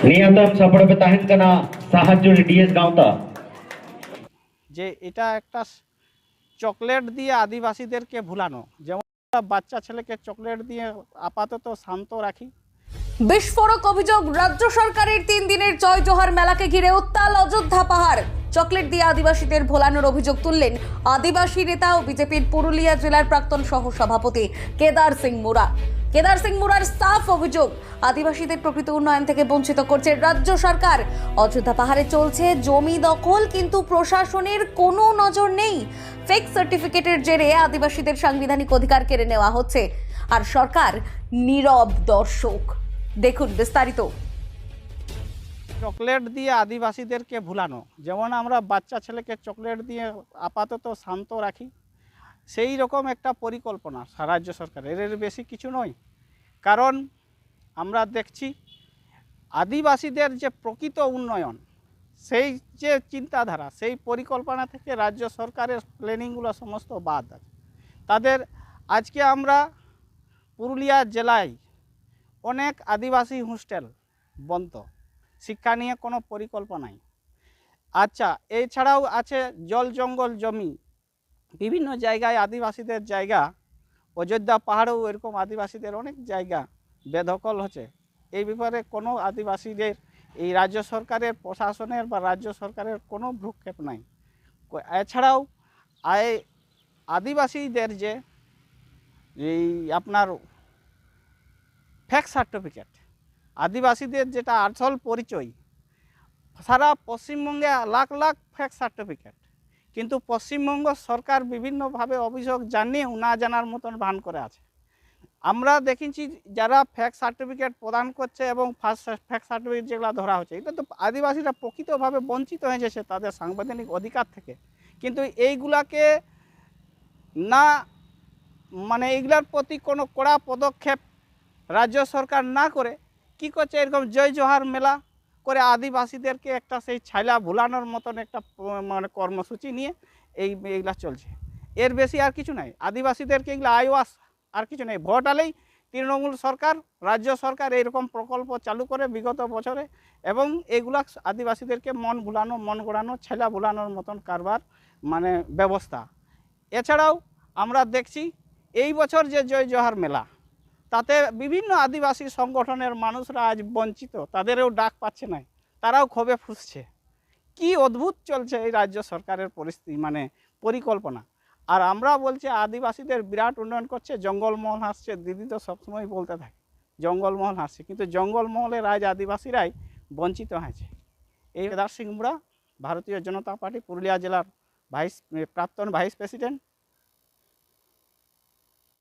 নিয়তম সাপড়ে তাহেন কানা সাহায্য ডিএস গাঁওতা যে এটা একটা চকলেট দিয়ে আদিবাসীদেরকে ভুলানো, যেমন বাচ্চা ছেলেকে চকলেট দিয়ে আপাতত শান্ত রাখি। বিস্ফোরক অভিযোগ, রাজ্য সরকারের 3 দিনের জয় জোহার মেলাকে ঘিরে উত্তাল অযোধ্যা পাহাড়। চকলেট দিয়ে আদিবাসীদের ভোলানোর অভিযোগ তুললেন আদিবাসী নেতা ও বিজেপির পুরুলিয়া জেলার প্রাক্তন সহ সভাপতি কেদার সিং মুরা। কেদার সিং মুরার সাফ অভিযোগ, আদিবাসীদের প্রকৃত উন্নয়ন থেকে বঞ্চিত করছে রাজ্য সরকার। অযোধ্যা পাহাড়ে চলছে জমি দখল, কিন্তু প্রশাসনের কোনো নজর নেই। ফেক সার্টিফিকেটের জেরে আদিবাসীদের সাংবিধানিক অধিকার কেড়ে নেওয়া হচ্ছে, আর সরকার নীরব দর্শক। দেখুন বিস্তারিত। চকলেট দিয়ে আদিবাসীদেরকে ভুলানো, যেমন আমরা বাচ্চা ছেলেকে চকলেট দিয়ে আপাতত শান্ত রাখি, সেই রকম একটা পরিকল্পনা রাজ্য সরকারের, এর বেশি কিছু নয়। কারণ আমরা দেখছি আদিবাসীদের যে প্রকৃত উন্নয়ন, সেই যে চিন্তাধারা, সেই পরিকল্পনা থেকে রাজ্য সরকারের প্ল্যানিংগুলো সমস্ত বাদ আছে তাদের। আজকে আমরা পুরুলিয়া জেলায় অনেক আদিবাসী হোস্টেল বন্ধ, শিক্ষা নিয়ে কোনো পরিকল্পনাই। আচ্ছা, এছাড়াও আছে জল জঙ্গল জমি, বিভিন্ন জায়গায় আদিবাসীদের জায়গা, অযোধ্যা পাহাড়েও এরকম আদিবাসীদের অনেক জায়গা বেদখল হচ্ছে। এই ব্যাপারে কোনো আদিবাসীদের এই রাজ্য সরকারের প্রশাসনের বা রাজ্য সরকারের কোনো ভ্রুক্ষেপ নাই। এছাড়াও আদিবাসীদের যে এই আপনার ফেক সার্টিফিকেট, আদিবাসীদের যেটা আসল পরিচয়, সারা পশ্চিমবঙ্গে লাখ লাখ ফেক সার্টিফিকেট, কিন্তু পশ্চিমবঙ্গ সরকার বিভিন্নভাবে অভিযোগ জানিয়েও না জানার মতন ভান করে আছে। আমরা দেখেছি যারা ফেক সার্টিফিকেট প্রদান করছে এবং ফেক সার্টিফিকেট যেগুলো ধরা হচ্ছে, এটা তো আদিবাসীরা প্রকৃতভাবে বঞ্চিত হয়ে যাচ্ছে তাদের সাংবিধানিক অধিকার থেকে। কিন্তু এইগুলাকে না, মানে এইগুলার প্রতি কোনো কড়া পদক্ষেপ রাজ্য সরকার না করে কি করছে, এরকম জয় জোহার মেলা করে আদিবাসীদেরকে একটা সেই ছাইলা ভুলানোর মতন একটা মানে কর্মসূচি নিয়ে এইগুলা চলছে। এর বেশি আর কিছু নাই। আদিবাসীদেরকে এগুলো আইওয়াস আর কিছু নেই। ভোট আলেই তৃণমূল সরকার, রাজ্য সরকার এইরকম প্রকল্প চালু করে বিগত বছরে, এবং এইগুলা আদিবাসীদেরকে মন ভুলানো, মন গোড়ানো, ছেলা ভুলানোর মতন কারবার মানে ব্যবস্থা। এছাড়াও আমরা দেখছি এই বছর যে জয় জোহার মেলা, তাতে বিভিন্ন আদিবাসী সংগঠনের মানুষরা আজ বঞ্চিত, তাদেরও ডাক পাচ্ছে না, তারাও ক্ষোভে ফুঁসছে। কি অদ্ভুত চলছে এই রাজ্য সরকারের পরিস্থিতি, মানে পরিকল্পনা। আর আমরা বলছি আদিবাসীদের বিরাট উন্নয়ন করছে, জঙ্গলমহল হাসছে। দিদি তো সবসময় বলতে থাকে জঙ্গলমহল হাসছে, কিন্তু জঙ্গলমহলের আজ আদিবাসীরাই বঞ্চিত হয়েছে। এই কেদার সিং মুরা, ভারতীয় জনতা পার্টি পুরুলিয়া জেলার প্রাক্তন ভাইস প্রেসিডেন্ট।